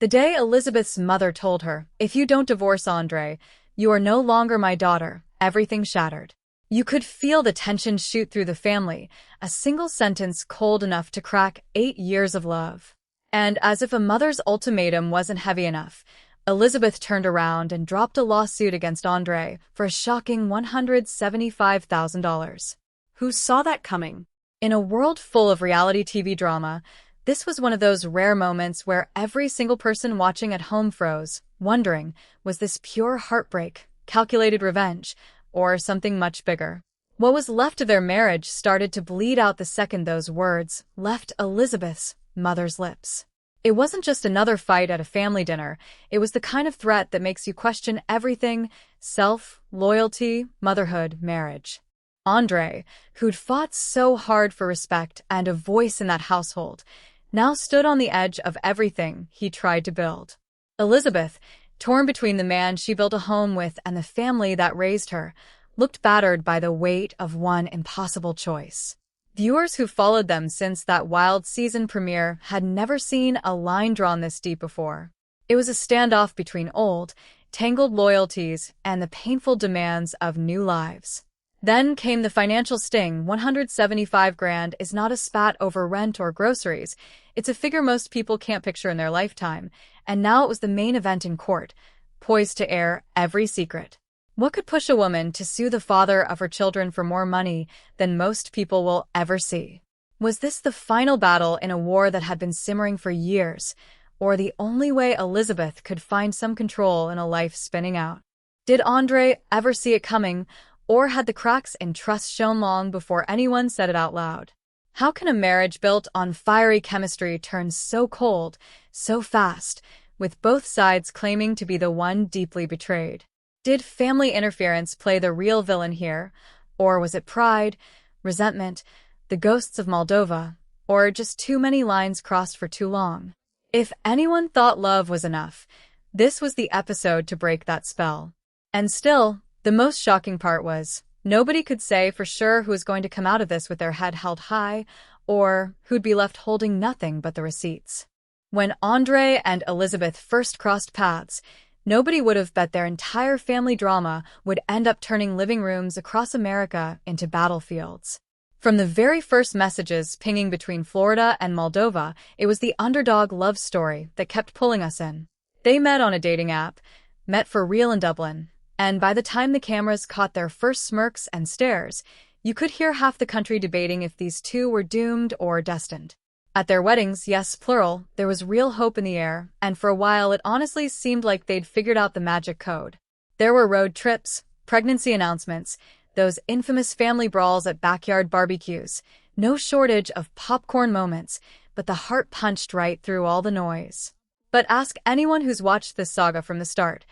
The day Elizabeth's mother told her, "If you don't divorce Andre, you are no longer my daughter," everything shattered. You could feel the tension shoot through the family, a single sentence cold enough to crack 8 years of love. And as if a mother's ultimatum wasn't heavy enough, Elizabeth turned around and dropped a lawsuit against Andre for a shocking $175,000. Who saw that coming? In a world full of reality TV drama, this was one of those rare moments where every single person watching at home froze, wondering, was this pure heartbreak, calculated revenge, or something much bigger? What was left of their marriage started to bleed out the second those words left Elizabeth's mother's lips. It wasn't just another fight at a family dinner, it was the kind of threat that makes you question everything: self, loyalty, motherhood, marriage. Andre, who'd fought so hard for respect and a voice in that household, now stood on the edge of everything he tried to build. Elizabeth, torn between the man she built a home with and the family that raised her, looked battered by the weight of one impossible choice. Viewers who followed them since that wild season premiere had never seen a line drawn this deep before. It was a standoff between old, tangled loyalties and the painful demands of new lives. Then came the financial sting. 175 grand is not a spat over rent or groceries. It's a figure most people can't picture in their lifetime. And now it was the main event in court, poised to air every secret. What could push a woman to sue the father of her children for more money than most people will ever see? Was this the final battle in a war that had been simmering for years, or the only way Elizabeth could find some control in a life spinning out? Did Andre ever see it coming, or had the cracks in trust shown long before anyone said it out loud? How can a marriage built on fiery chemistry turn so cold, so fast, with both sides claiming to be the one deeply betrayed? Did family interference play the real villain here, or was it pride, resentment, the ghosts of Moldova, or just too many lines crossed for too long? If anyone thought love was enough, this was the episode to break that spell. And still, the most shocking part was, nobody could say for sure who was going to come out of this with their head held high, or who'd be left holding nothing but the receipts. When Andre and Elizabeth first crossed paths, nobody would have bet their entire family drama would end up turning living rooms across America into battlefields. From the very first messages pinging between Florida and Moldova, it was the underdog love story that kept pulling us in. They met on a dating app, met for real in Dublin, and by the time the cameras caught their first smirks and stares, you could hear half the country debating if these two were doomed or destined. At their weddings, yes, plural, there was real hope in the air, and for a while it honestly seemed like they'd figured out the magic code. There were road trips, pregnancy announcements, those infamous family brawls at backyard barbecues, no shortage of popcorn moments, but the heart punched right through all the noise. But ask anyone who's watched this saga from the start.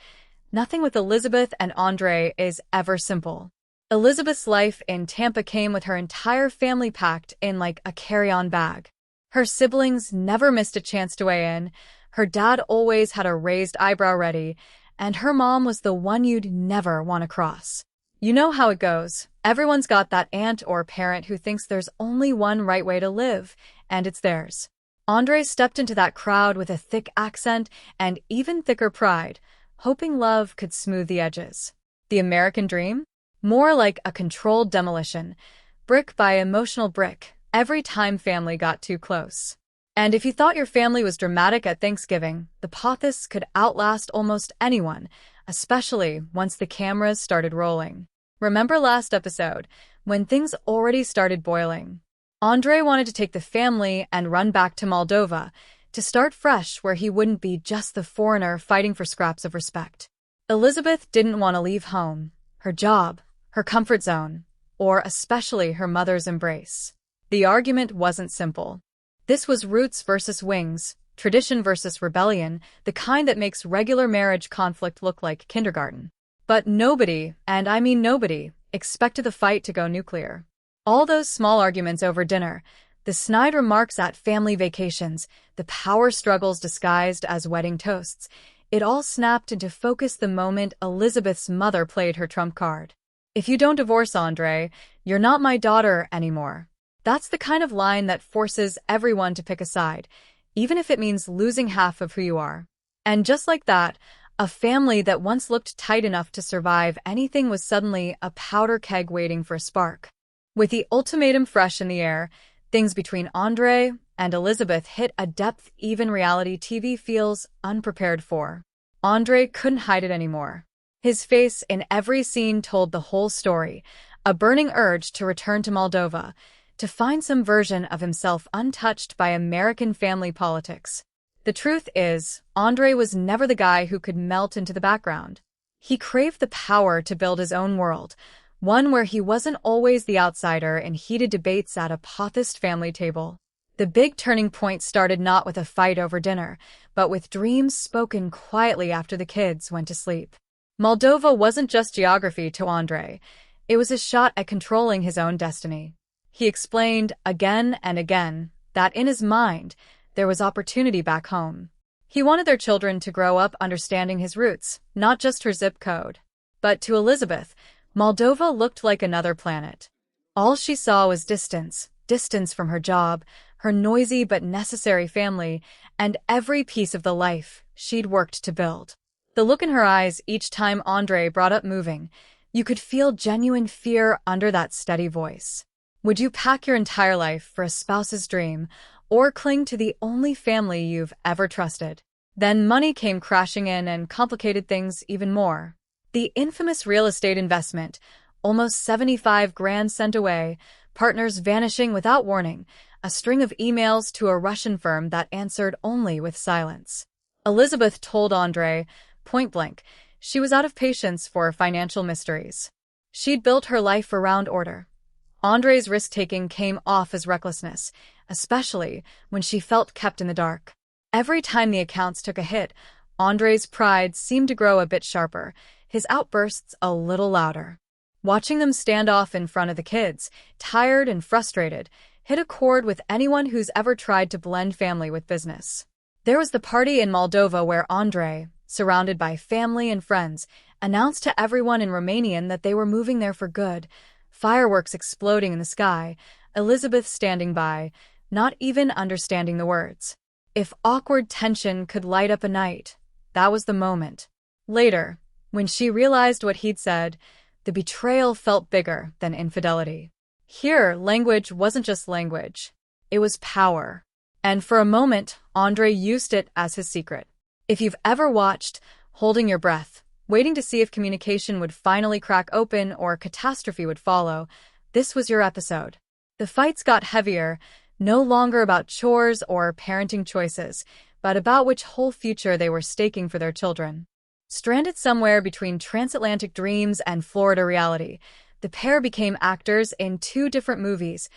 Nothing with Elizabeth and Andre is ever simple. Elizabeth's life in Tampa came with her entire family packed in like a carry-on bag. Her siblings never missed a chance to weigh in, her dad always had a raised eyebrow ready, and her mom was the one you'd never want to cross. You know how it goes. Everyone's got that aunt or parent who thinks there's only one right way to live, and it's theirs. Andre stepped into that crowd with a thick accent and even thicker pride, hoping love could smooth the edges. The American dream? More like a controlled demolition, brick by emotional brick, every time family got too close. And if you thought your family was dramatic at Thanksgiving, the pathos could outlast almost anyone, especially once the cameras started rolling. Remember last episode, when things already started boiling? Andre wanted to take the family and run back to Moldova, to start fresh where he wouldn't be just the foreigner fighting for scraps of respect. Elizabeth didn't want to leave home, her job, her comfort zone, or especially her mother's embrace. The argument wasn't simple. This was roots versus wings, tradition versus rebellion, the kind that makes regular marriage conflict look like kindergarten. But nobody, and I mean nobody, expected the fight to go nuclear. All those small arguments over dinner, the snide remarks at family vacations, the power struggles disguised as wedding toasts, it all snapped into focus the moment Elizabeth's mother played her trump card. "If you don't divorce Andre, you're not my daughter anymore." That's the kind of line that forces everyone to pick a side, even if it means losing half of who you are. And just like that, a family that once looked tight enough to survive anything was suddenly a powder keg waiting for a spark. With the ultimatum fresh in the air, things between Andre and Elizabeth hit a depth even reality TV feels unprepared for. Andre couldn't hide it anymore. His face in every scene told the whole story, a burning urge to return to Moldova, to find some version of himself untouched by American family politics. The truth is, Andre was never the guy who could melt into the background. He craved the power to build his own world, one where he wasn't always the outsider in heated debates at a Pothist family table. The big turning point started not with a fight over dinner, but with dreams spoken quietly after the kids went to sleep. Moldova wasn't just geography to Andre. It was a shot at controlling his own destiny. He explained again and again that in his mind, there was opportunity back home. He wanted their children to grow up understanding his roots, not just her zip code. But to Elizabeth, Moldova looked like another planet. All she saw was distance, distance from her job, her noisy but necessary family, and every piece of the life she'd worked to build. The look in her eyes each time Andre brought up moving, you could feel genuine fear under that steady voice. Would you pack your entire life for a spouse's dream, or cling to the only family you've ever trusted? Then money came crashing in and complicated things even more. The infamous real estate investment, almost 75 grand sent away, partners vanishing without warning, a string of emails to a Russian firm that answered only with silence. Elizabeth told Andre, point blank, she was out of patience for financial mysteries. She'd built her life around order. Andre's risk-taking came off as recklessness, especially when she felt kept in the dark. Every time the accounts took a hit, Andre's pride seemed to grow a bit sharper, his outbursts a little louder. Watching them stand off in front of the kids, tired and frustrated, hit a chord with anyone who's ever tried to blend family with business. There was the party in Moldova where Andre, surrounded by family and friends, announced to everyone in Romanian that they were moving there for good, fireworks exploding in the sky, Elizabeth standing by, not even understanding the words. If awkward tension could light up a night, that was the moment. Later, when she realized what he'd said, the betrayal felt bigger than infidelity. Here, language wasn't just language. It was power. And for a moment, Andre used it as his secret. If you've ever watched, holding your breath, waiting to see if communication would finally crack open or catastrophe would follow, this was your episode. The fights got heavier, no longer about chores or parenting choices, but about which whole future they were staking for their children. Stranded somewhere between transatlantic dreams and Florida reality, the pair became actors in two different movies,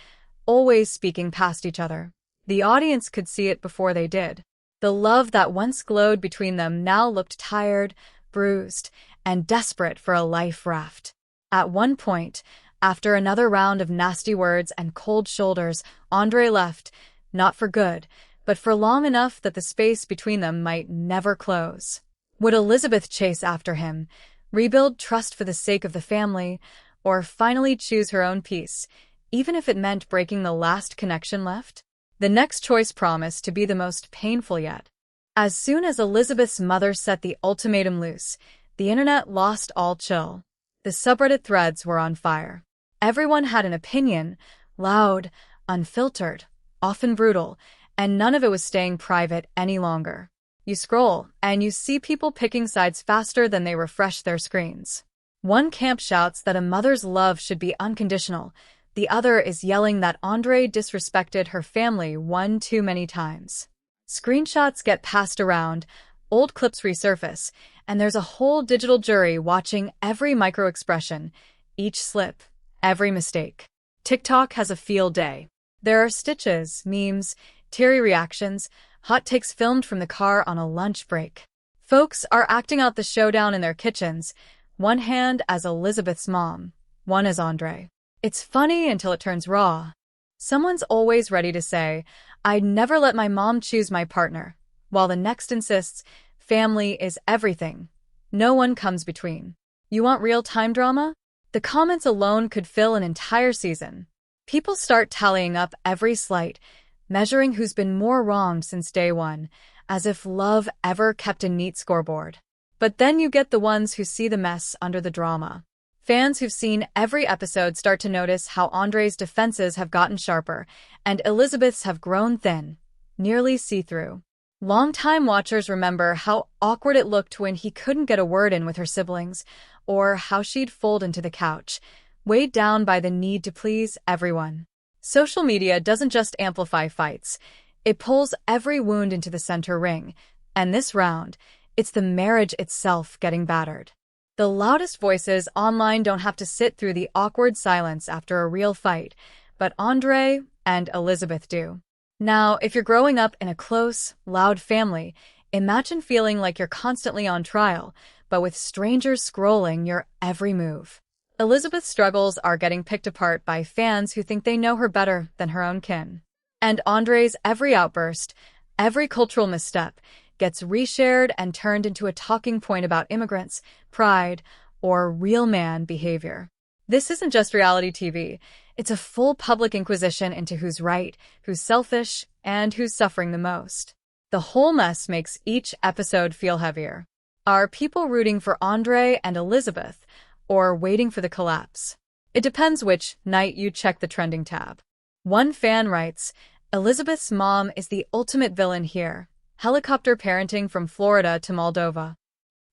always speaking past each other. The audience could see it before they did. The love that once glowed between them now looked tired, bruised, and desperate for a life raft. At one point, after another round of nasty words and cold shoulders, Andre left, not for good, but for long enough that the space between them might never close. Would Elizabeth chase after him, rebuild trust for the sake of the family, or finally choose her own peace, even if it meant breaking the last connection left? The next choice promised to be the most painful yet. As soon as Elizabeth's mother set the ultimatum loose, the internet lost all chill. The subreddit threads were on fire. Everyone had an opinion, loud, unfiltered, often brutal, and none of it was staying private any longer. You scroll, and you see people picking sides faster than they refresh their screens. One camp shouts that a mother's love should be unconditional. The other is yelling that Andre disrespected her family one too many times. Screenshots get passed around, old clips resurface, and there's a whole digital jury watching every micro-expression, each slip, every mistake. TikTok has a field day. There are stitches, memes, teary reactions, hot takes filmed from the car on a lunch break. Folks are acting out the showdown in their kitchens, one hand as Elizabeth's mom, one as Andre. It's funny until it turns raw. Someone's always ready to say, "I'd never let my mom choose my partner," while the next insists, family is everything. No one comes between. You want real-time drama? The comments alone could fill an entire season. People start tallying up every slight, measuring who's been more wronged since day one, as if love ever kept a neat scoreboard. But then you get the ones who see the mess under the drama. Fans who've seen every episode start to notice how Andre's defenses have gotten sharper and Elizabeth's have grown thin, nearly see-through. Longtime watchers remember how awkward it looked when he couldn't get a word in with her siblings, or how she'd fold into the couch, weighed down by the need to please everyone. Social media doesn't just amplify fights, it pulls every wound into the center ring, and this round, it's the marriage itself getting battered. The loudest voices online don't have to sit through the awkward silence after a real fight, but Andre and Elizabeth do. Now, if you're growing up in a close, loud family, imagine feeling like you're constantly on trial, but with strangers scrolling your every move. Elizabeth's struggles are getting picked apart by fans who think they know her better than her own kin. And Andre's every outburst, every cultural misstep, gets reshared and turned into a talking point about immigrants, pride, or real man behavior. This isn't just reality TV. It's a full public inquisition into who's right, who's selfish, and who's suffering the most. The whole mess makes each episode feel heavier. Are people rooting for Andre and Elizabeth, or waiting for the collapse? It depends which night you check the trending tab. One fan writes, "Elizabeth's mom is the ultimate villain here. Helicopter parenting from Florida to Moldova."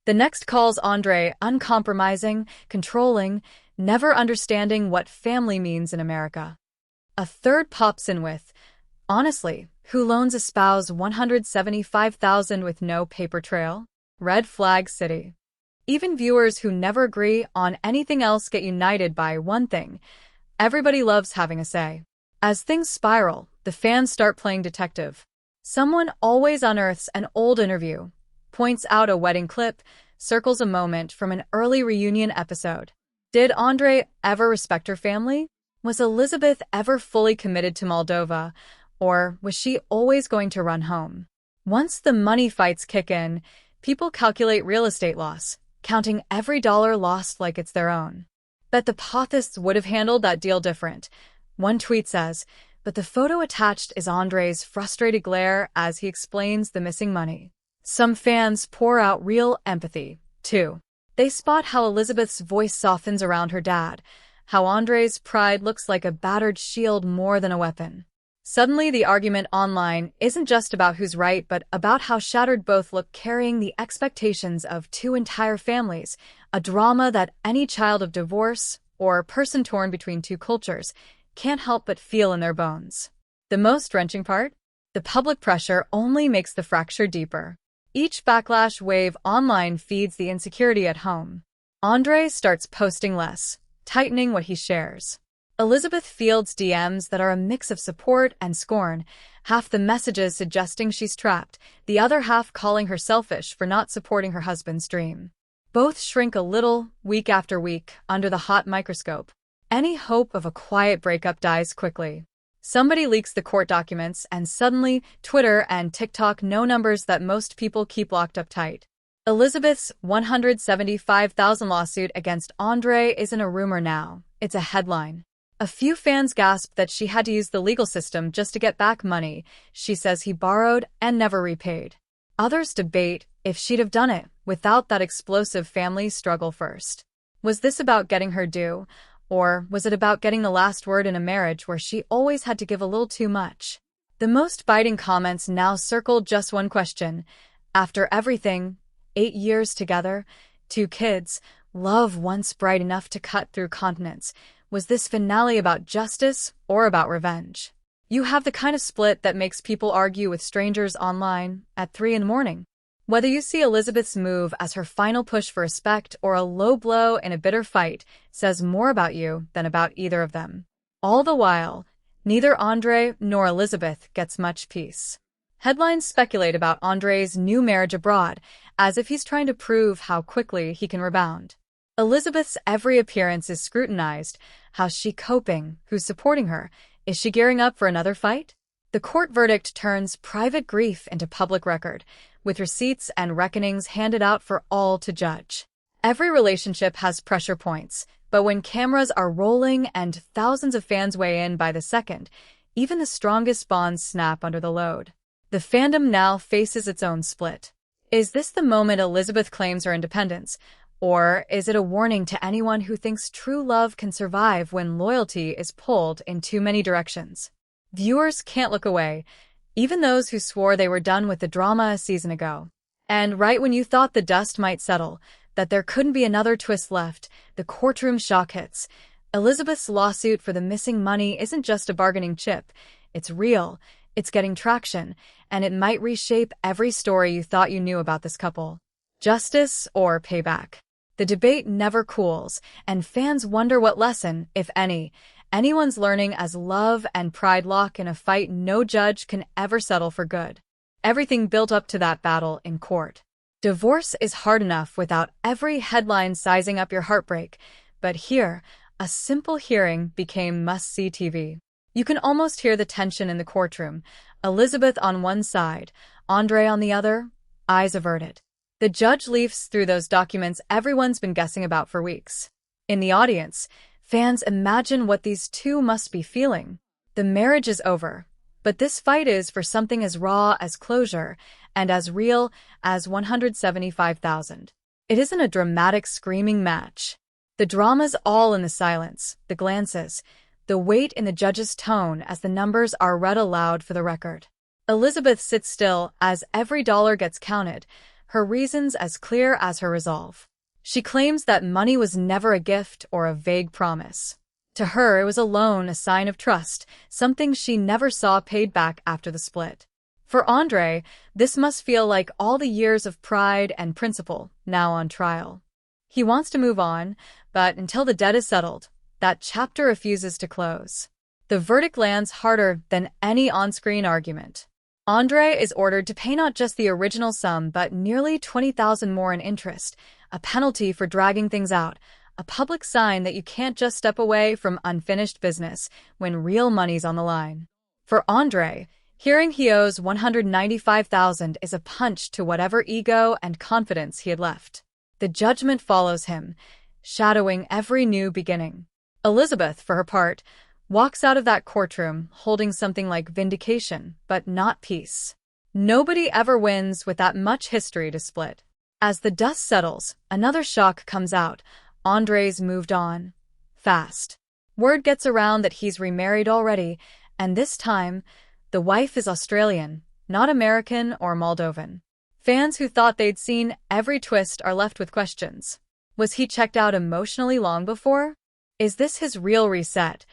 The next calls Andre uncompromising, controlling, never understanding what family means in America. A third pops in with, "Honestly, who loans a spouse $175,000 with no paper trail? Red flag city." Even viewers who never agree on anything else get united by one thing. Everybody loves having a say. As things spiral, the fans start playing detective. Someone always unearths an old interview, points out a wedding clip, circles a moment from an early reunion episode. Did Andre ever respect her family? Was Elizabeth ever fully committed to Moldova? Or was she always going to run home? Once the money fights kick in, people calculate real estate loss, counting every dollar lost like it's their own. Bet the Pothists would have handled that deal different. One tweet says, but the photo attached is Andre's frustrated glare as he explains the missing money. Some fans pour out real empathy, too. They spot how Elizabeth's voice softens around her dad, how Andre's pride looks like a battered shield more than a weapon. Suddenly, the argument online isn't just about who's right, but about how shattered both look, carrying the expectations of two entire families, a drama that any child of divorce or person torn between two cultures can't help but feel in their bones. The most wrenching part? The public pressure only makes the fracture deeper. Each backlash wave online feeds the insecurity at home. Andre starts posting less, tightening what he shares. Elizabeth fields DMs that are a mix of support and scorn, half the messages suggesting she's trapped, the other half calling her selfish for not supporting her husband's dream. Both shrink a little, week after week, under the hot microscope. Any hope of a quiet breakup dies quickly. Somebody leaks the court documents, and suddenly, Twitter and TikTok know numbers that most people keep locked up tight. Elizabeth's $175,000 lawsuit against Andre isn't a rumor now, it's a headline. A few fans gasped that she had to use the legal system just to get back money she says he borrowed and never repaid. Others debate if she'd have done it without that explosive family struggle first. Was this about getting her due? Or was it about getting the last word in a marriage where she always had to give a little too much? The most biting comments now circle just one question. After everything, 8 years together, 2 kids, love once bright enough to cut through continents, was this finale about justice or about revenge? You have the kind of split that makes people argue with strangers online at 3 in the morning. Whether you see Elizabeth's move as her final push for respect or a low blow in a bitter fight says more about you than about either of them. All the while, neither Andre nor Elizabeth gets much peace. Headlines speculate about Andre's new marriage abroad, as if he's trying to prove how quickly he can rebound. Elizabeth's every appearance is scrutinized. How's she coping? Who's supporting her? Is she gearing up for another fight? The court verdict turns private grief into public record, with receipts and reckonings handed out for all to judge. Every relationship has pressure points, but when cameras are rolling and thousands of fans weigh in by the second, even the strongest bonds snap under the load. The fandom now faces its own split. Is this the moment Elizabeth claims her independence, or is it a warning to anyone who thinks true love can survive when loyalty is pulled in too many directions? Viewers can't look away, even those who swore they were done with the drama a season ago. And right when you thought the dust might settle, that there couldn't be another twist left, the courtroom shock hits. Elizabeth's lawsuit for the missing money isn't just a bargaining chip. It's real, it's getting traction, and it might reshape every story you thought you knew about this couple. Justice or payback? The debate never cools, and fans wonder what lesson, if any, anyone's learning as love and pride lock in a fight no judge can ever settle for good. Everything built up to that battle in court. Divorce is hard enough without every headline sizing up your heartbreak, but here, a simple hearing became must-see TV. You can almost hear the tension in the courtroom. Elizabeth on one side, Andre on the other, eyes averted. The judge leafs through those documents everyone's been guessing about for weeks. In the audience, fans imagine what these two must be feeling. The marriage is over, but this fight is for something as raw as closure and as real as 175,000. It isn't a dramatic screaming match. The drama's all in the silence, the glances, the weight in the judge's tone as the numbers are read aloud for the record. Elizabeth sits still as every dollar gets counted, her reasons as clear as her resolve. She claims that money was never a gift or a vague promise. To her, it was a loan, a sign of trust, something she never saw paid back after the split. For Andre, this must feel like all the years of pride and principle now on trial. He wants to move on, but until the debt is settled, that chapter refuses to close. The verdict lands harder than any on-screen argument. Andre is ordered to pay not just the original sum but nearly $20,000 more in interest, a penalty for dragging things out, a public sign that you can't just step away from unfinished business when real money's on the line. For Andre, hearing he owes $195,000 is a punch to whatever ego and confidence he had left. The judgment follows him, shadowing every new beginning. Elizabeth, for her part, walks out of that courtroom holding something like vindication, but not peace. Nobody ever wins with that much history to split. As the dust settles, another shock comes out. Andre's moved on. Fast. Word gets around that he's remarried already, and this time, the wife is Australian, not American or Moldovan. Fans who thought they'd seen every twist are left with questions. Was he checked out emotionally long before? Is this his real reset?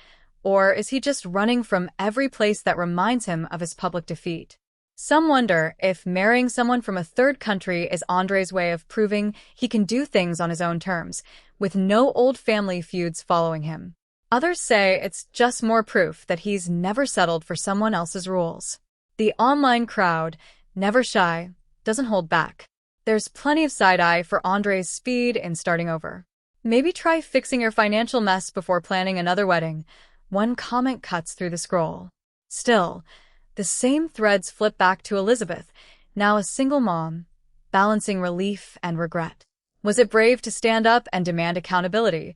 Or is he just running from every place that reminds him of his public defeat? Some wonder if marrying someone from a third country is Andre's way of proving he can do things on his own terms, with no old family feuds following him. Others say it's just more proof that he's never settled for someone else's rules. The online crowd, never shy, doesn't hold back. There's plenty of side-eye for Andre's speed in starting over. Maybe try fixing your financial mess before planning another wedding. One comment cuts through the scroll. Still, the same threads flip back to Elizabeth, now a single mom, balancing relief and regret. Was it brave to stand up and demand accountability?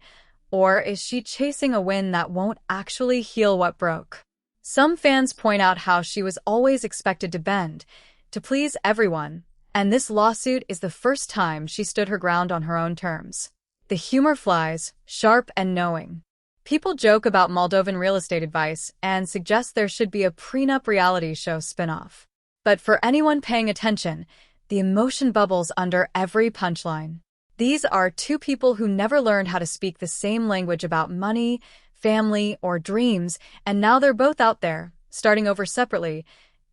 Or is she chasing a win that won't actually heal what broke? Some fans point out how she was always expected to bend, to please everyone, and this lawsuit is the first time she stood her ground on her own terms. The humor flies, sharp and knowing. People joke about Moldovan real estate advice and suggest there should be a prenup reality show spinoff. But for anyone paying attention, the emotion bubbles under every punchline. These are two people who never learned how to speak the same language about money, family, or dreams, and now they're both out there, starting over separately,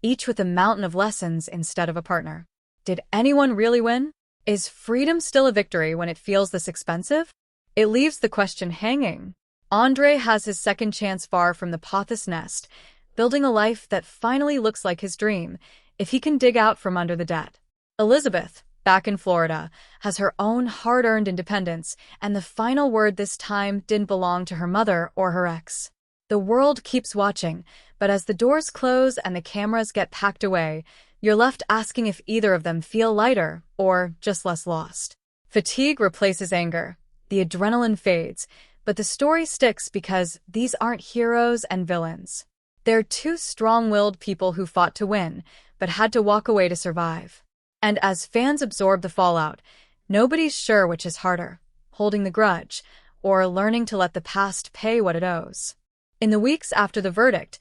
each with a mountain of lessons instead of a partner. Did anyone really win? Is freedom still a victory when it feels this expensive? It leaves the question hanging. Andre has his second chance far from the Pothos nest, building a life that finally looks like his dream, if he can dig out from under the debt. Elizabeth, back in Florida, has her own hard-earned independence, and the final word this time didn't belong to her mother or her ex. The world keeps watching, but as the doors close and the cameras get packed away, you're left asking if either of them feel lighter or just less lost. Fatigue replaces anger. The adrenaline fades, but the story sticks because these aren't heroes and villains. They're two strong-willed people who fought to win, but had to walk away to survive. And as fans absorb the fallout, nobody's sure which is harder, holding the grudge, or learning to let the past pay what it owes. In the weeks after the verdict,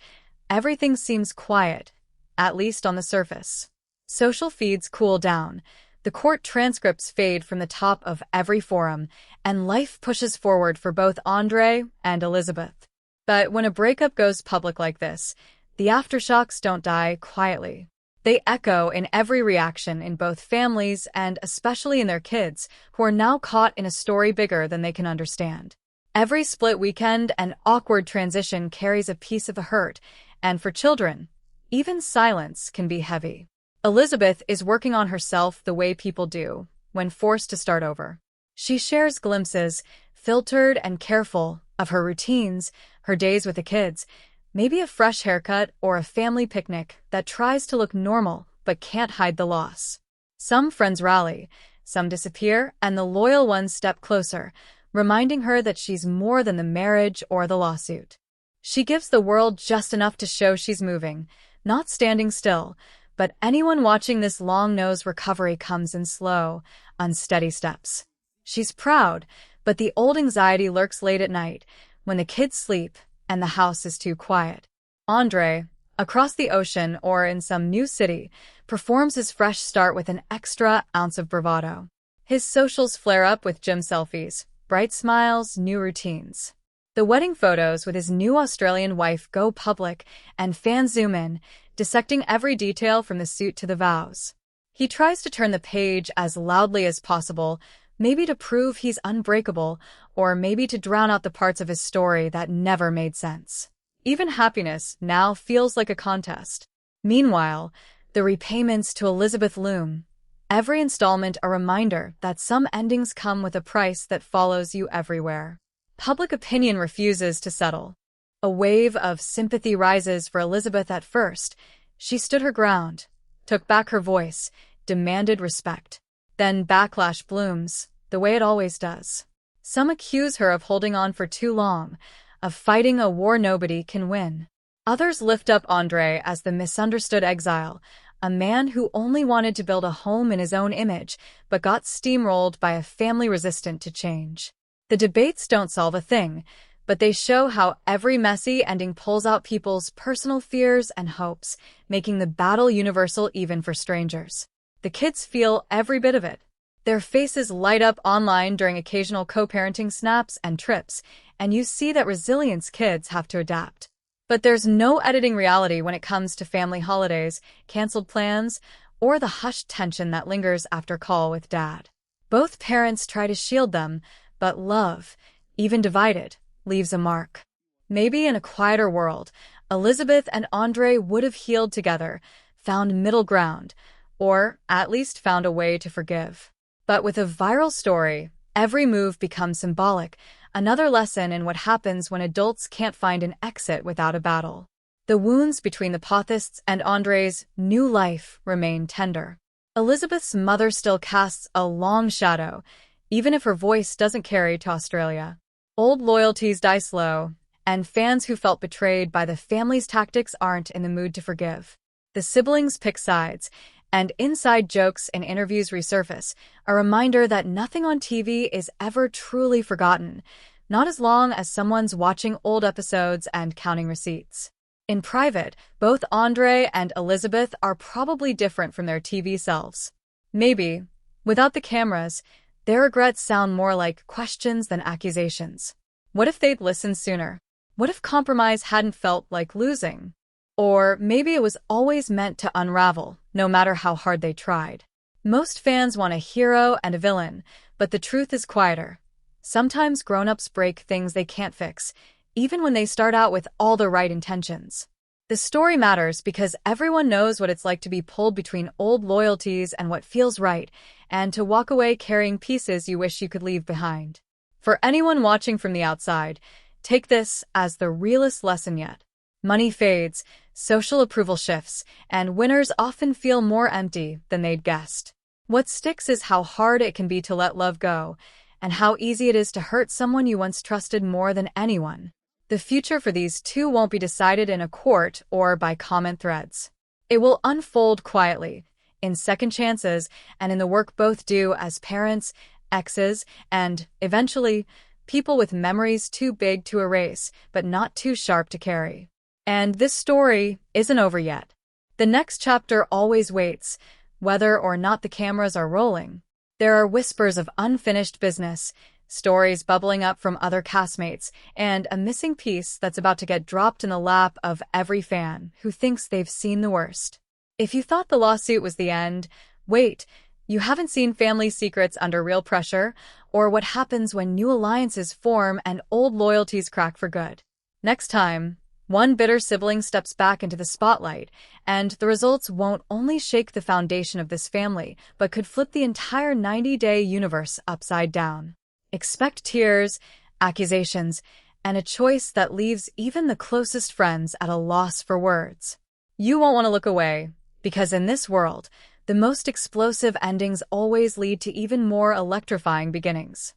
everything seems quiet, at least on the surface. Social feeds cool down, the court transcripts fade from the top of every forum, and life pushes forward for both Andre and Elizabeth. But when a breakup goes public like this, the aftershocks don't die quietly. They echo in every reaction in both families and especially in their kids, who are now caught in a story bigger than they can understand. Every split weekend and awkward transition carries a piece of the hurt, and for children, even silence can be heavy. Elizabeth is working on herself the way people do when forced to start over. She shares glimpses, filtered and careful, of her routines, her days with the kids, maybe a fresh haircut or a family picnic that tries to look normal but can't hide the loss. Some friends rally, some disappear, and the loyal ones step closer, reminding her that she's more than the marriage or the lawsuit. She gives the world just enough to show she's moving, not standing still, but anyone watching this long knows recovery comes in slow, unsteady steps. She's proud, but the old anxiety lurks late at night, when the kids sleep and the house is too quiet. Andre, across the ocean or in some new city, performs his fresh start with an extra ounce of bravado. His socials flare up with gym selfies, bright smiles, new routines. The wedding photos with his new Australian wife go public, and fans zoom in, dissecting every detail from the suit to the vows. He tries to turn the page as loudly as possible, maybe to prove he's unbreakable, or maybe to drown out the parts of his story that never made sense. Even happiness now feels like a contest. Meanwhile, the repayments to Elizabeth loom. Every installment a reminder that some endings come with a price that follows you everywhere. Public opinion refuses to settle. A wave of sympathy rises for Elizabeth at first. She stood her ground, took back her voice, demanded respect. Then backlash blooms, the way it always does. Some accuse her of holding on for too long, of fighting a war nobody can win. Others lift up Andre as the misunderstood exile, a man who only wanted to build a home in his own image, but got steamrolled by a family resistant to change. The debates don't solve a thing, but they show how every messy ending pulls out people's personal fears and hopes, making the battle universal even for strangers. The kids feel every bit of it. Their faces light up online during occasional co-parenting snaps and trips, and you see that resilience kids have to adapt. But there's no editing reality when it comes to family holidays, canceled plans, or the hushed tension that lingers after call with dad. Both parents try to shield them, but love, even divided, leaves a mark. Maybe in a quieter world, Elizabeth and Andre would have healed together, found middle ground, or at least found a way to forgive. But with a viral story, every move becomes symbolic, another lesson in what happens when adults can't find an exit without a battle. The wounds between the Pothists and Andre's new life remain tender. Elizabeth's mother still casts a long shadow, even if her voice doesn't carry to Australia. Old loyalties die slow, and fans who felt betrayed by the family's tactics aren't in the mood to forgive. The siblings pick sides, and inside jokes and interviews resurface, a reminder that nothing on TV is ever truly forgotten, not as long as someone's watching old episodes and counting receipts. In private, both Andre and Elizabeth are probably different from their TV selves. Maybe, without the cameras, their regrets sound more like questions than accusations. What if they'd listened sooner? What if compromise hadn't felt like losing? Or maybe it was always meant to unravel, no matter how hard they tried. Most fans want a hero and a villain, but the truth is quieter. Sometimes grown-ups break things they can't fix, even when they start out with all the right intentions. The story matters because everyone knows what it's like to be pulled between old loyalties and what feels right, and to walk away carrying pieces you wish you could leave behind. For anyone watching from the outside, take this as the realest lesson yet. Money fades, social approval shifts, and winners often feel more empty than they'd guessed. What sticks is how hard it can be to let love go, and how easy it is to hurt someone you once trusted more than anyone. The future for these two won't be decided in a court or by comment threads. It will unfold quietly, in second chances, and in the work both do as parents, exes, and, eventually, people with memories too big to erase, but not too sharp to carry. And this story isn't over yet. The next chapter always waits, whether or not the cameras are rolling. There are whispers of unfinished business, stories bubbling up from other castmates, and a missing piece that's about to get dropped in the lap of every fan who thinks they've seen the worst. If you thought the lawsuit was the end, wait, you haven't seen family secrets under real pressure, or what happens when new alliances form and old loyalties crack for good. Next time, one bitter sibling steps back into the spotlight, and the results won't only shake the foundation of this family, but could flip the entire 90-day universe upside down. Expect tears, accusations, and a choice that leaves even the closest friends at a loss for words. You won't want to look away, because in this world, the most explosive endings always lead to even more electrifying beginnings.